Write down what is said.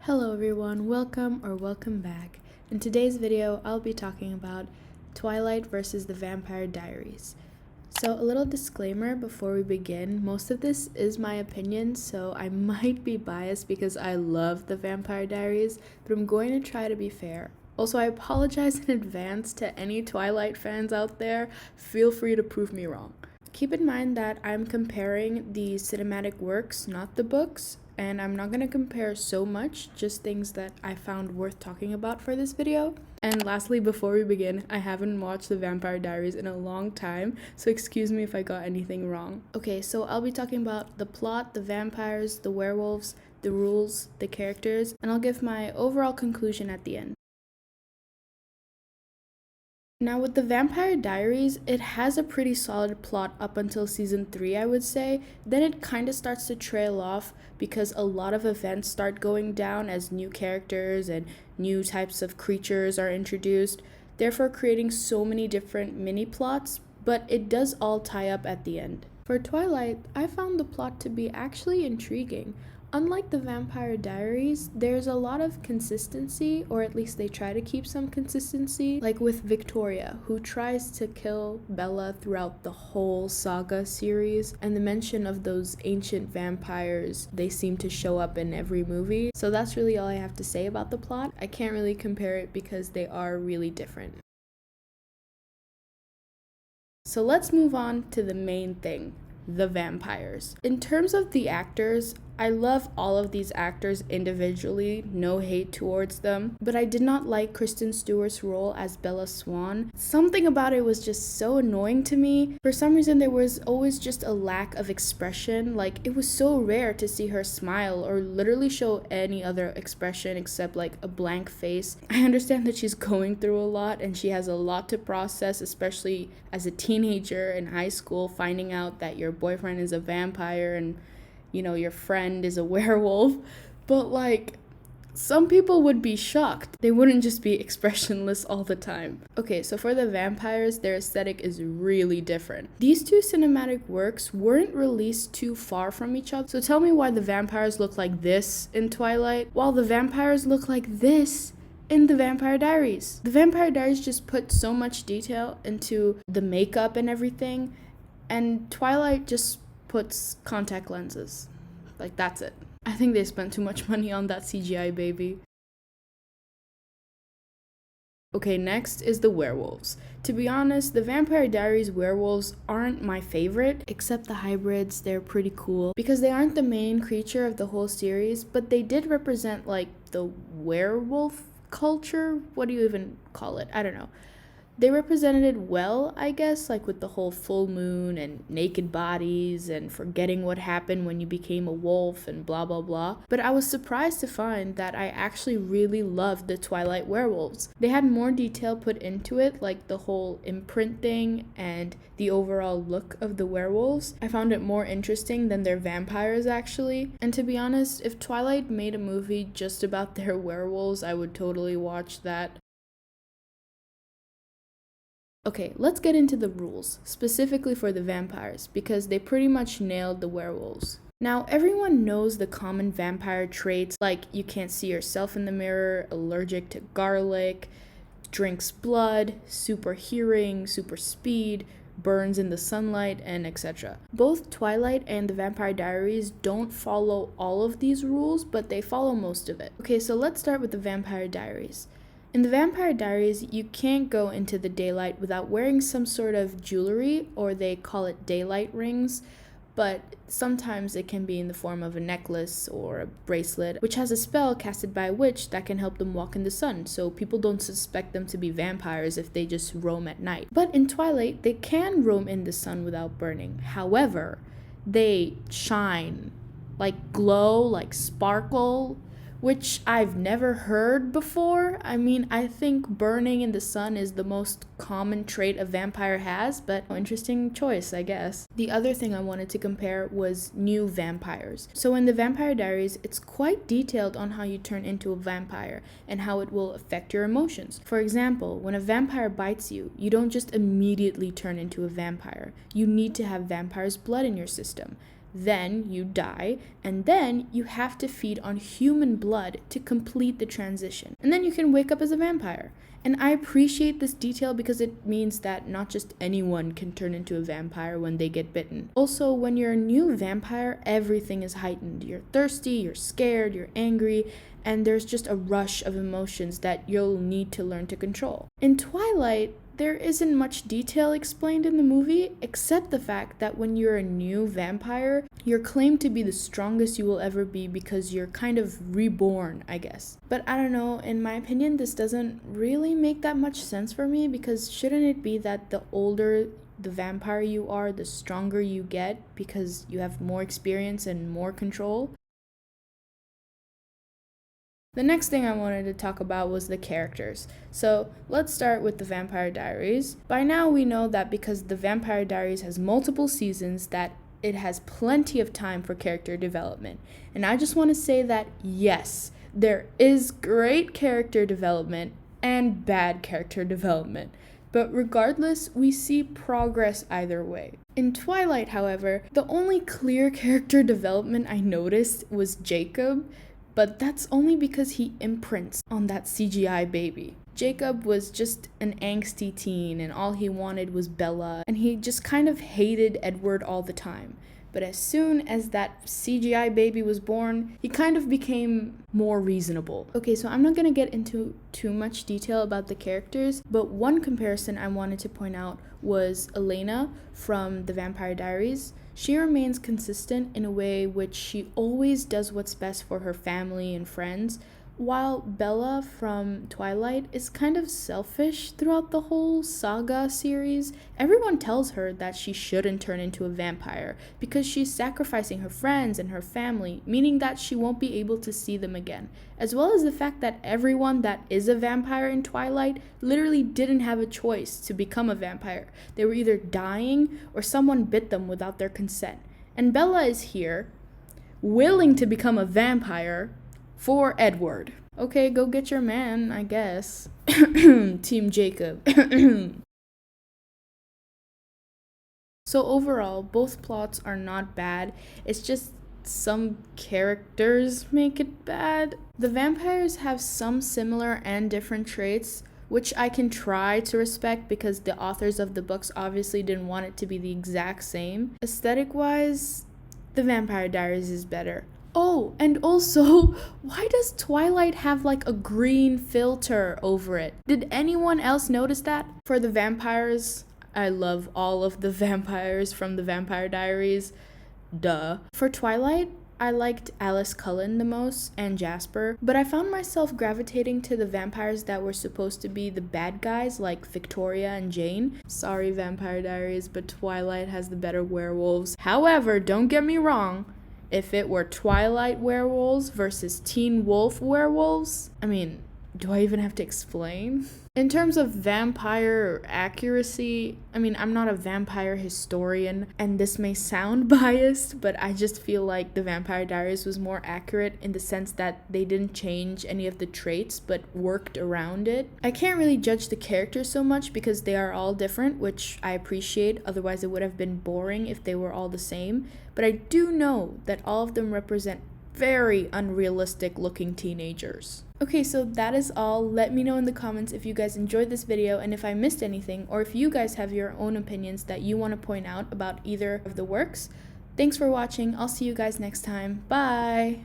Hello everyone, welcome back. In today's video, I'll be talking about Twilight versus the Vampire Diaries. So a little disclaimer before we begin, most of this is my opinion, so I might be biased because I love the Vampire Diaries, but I'm going to try to be fair. Also, I apologize in advance to any Twilight fans out there. Feel free to prove me wrong. Keep in mind that I'm comparing the cinematic works, not the books, and I'm not going to compare so much, just things that I found worth talking about for this video. And lastly, before we begin, I haven't watched The Vampire Diaries in a long time, so excuse me if I got anything wrong. Okay, so I'll be talking about the plot, the vampires, the werewolves, the rules, the characters, and I'll give my overall conclusion at the end. Now with the Vampire Diaries, it has a pretty solid plot up until season 3, I would say. Then it kind of starts to trail off because a lot of events start going down as new characters and new types of creatures are introduced, therefore creating so many different mini plots, but it does all tie up at the end. For Twilight, I found the plot to be actually intriguing. Unlike the Vampire Diaries, there's a lot of consistency, or at least they try to keep some consistency, like with Victoria, who tries to kill Bella throughout the whole saga series, and the mention of those ancient vampires, they seem to show up in every movie. So that's really all I have to say about the plot. I can't really compare it because they are really different. So let's move on to the main thing, the vampires. In terms of the actors, I love all of these actors individually, no hate towards them, but I did not like Kristen Stewart's role as Bella Swan. Something about it was just so annoying to me. For some reason, there was always just a lack of expression. Like, it was so rare to see her smile or literally show any other expression except like a blank face. I understand that she's going through a lot and she has a lot to process, especially as a teenager in high school, finding out that your boyfriend is a vampire and your friend is a werewolf, but like, some people would be shocked. They wouldn't just be expressionless all the time. Okay, so for the vampires, their aesthetic is really different. These two cinematic works weren't released too far from each other, so tell me why the vampires look like this in Twilight, while the vampires look like this in the Vampire Diaries. The Vampire Diaries just put so much detail into the makeup and everything, and Twilight just puts contact lenses. Like, that's it. I think they spent too much money on that CGI baby. Okay, next is the werewolves. To be honest, the Vampire Diaries werewolves aren't my favorite, except the hybrids. They're pretty cool because they aren't the main creature of the whole series, but they did represent like the werewolf culture. What do you even call it? I don't know. They represented it well, I guess, like with the whole full moon and naked bodies and forgetting what happened when you became a wolf and blah blah blah. But I was surprised to find that I actually really loved the Twilight werewolves. They had more detail put into it, like the whole imprint thing and the overall look of the werewolves. I found it more interesting than their vampires actually. And to be honest, if Twilight made a movie just about their werewolves, I would totally watch that. Okay, let's get into the rules, specifically for the vampires, because they pretty much nailed the werewolves. Now, everyone knows the common vampire traits, like you can't see yourself in the mirror, allergic to garlic, drinks blood, super hearing, super speed, burns in the sunlight, and etc. Both Twilight and the Vampire Diaries don't follow all of these rules, but they follow most of it. Okay, so let's start with the Vampire Diaries. In the Vampire Diaries, you can't go into the daylight without wearing some sort of jewelry, or they call it daylight rings, but sometimes it can be in the form of a necklace or a bracelet, which has a spell casted by a witch that can help them walk in the sun, so people don't suspect them to be vampires if they just roam at night. But in Twilight, they can roam in the sun without burning. However, they shine, like glow, like sparkle, which I've never heard before. I mean, I think burning in the sun is the most common trait a vampire has, but interesting choice, I guess. The other thing I wanted to compare was new vampires. So in the Vampire Diaries, it's quite detailed on how you turn into a vampire and how it will affect your emotions. For example, when a vampire bites you, you don't just immediately turn into a vampire. You need to have vampire's blood in your system. then you die, and then you have to feed on human blood to complete the transition. And then you can wake up as a vampire. And I appreciate this detail because it means that not just anyone can turn into a vampire when they get bitten. Also, when you're a new vampire, everything is heightened. You're thirsty, you're scared, you're angry, and there's just a rush of emotions that you'll need to learn to control. In Twilight, there isn't much detail explained in the movie, except the fact that when you're a new vampire, you're claimed to be the strongest you will ever be because you're kind of reborn, I guess. But I don't know, in my opinion, this doesn't really make that much sense for me, because shouldn't it be that the older the vampire you are, the stronger you get because you have more experience and more control? The next thing I wanted to talk about was the characters. So let's start with the Vampire Diaries. By now we know that because the Vampire Diaries has multiple seasons, that it has plenty of time for character development. And I just want to say that yes, there is great character development and bad character development. But regardless, we see progress either way. In Twilight, however, the only clear character development I noticed was Jacob, but that's only because he imprints on that CGI baby. Jacob was just an angsty teen and all he wanted was Bella, and he just kind of hated Edward all the time. But as soon as that CGI baby was born, he kind of became more reasonable. Okay, so I'm not gonna get into too much detail about the characters, but one comparison I wanted to point out was Elena from the Vampire Diaries. She remains consistent in a way which she always does what's best for her family and friends, while Bella from Twilight is kind of selfish throughout the whole saga series. Everyone tells her that she shouldn't turn into a vampire because she's sacrificing her friends and her family, meaning that she won't be able to see them again, as well as the fact that everyone that is a vampire in Twilight literally didn't have a choice to become a vampire. They were either dying or someone bit them without their consent. And Bella is here, willing to become a vampire for Edward. Okay, go get your man, I guess. Team Jacob. So overall, both plots are not bad. It's just some characters make it bad. The vampires have some similar and different traits, which I can try to respect because the authors of the books obviously didn't want it to be the exact same. Aesthetic-wise, the Vampire Diaries is better. Oh, and also, why does Twilight have like a green filter over it? Did anyone else notice that? For the vampires, I love all of the vampires from the Vampire Diaries. Duh. For Twilight, I liked Alice Cullen the most and Jasper, but I found myself gravitating to the vampires that were supposed to be the bad guys like Victoria and Jane. Sorry, Vampire Diaries, but Twilight has the better werewolves. However, don't get me wrong, if it were Twilight werewolves versus Teen Wolf werewolves, I mean, do I even have to explain? In terms of vampire accuracy, I mean, I'm not a vampire historian, and this may sound biased, but I just feel like the Vampire Diaries was more accurate in the sense that they didn't change any of the traits, but worked around it. I can't really judge the characters so much because they are all different, which I appreciate, otherwise it would have been boring if they were all the same. But I do know that all of them represent very unrealistic looking teenagers. Okay, so that is all. Let me know in the comments if you guys enjoyed this video and if I missed anything, or if you guys have your own opinions that you want to point out about either of the works. Thanks for watching. I'll see you guys next time. Bye!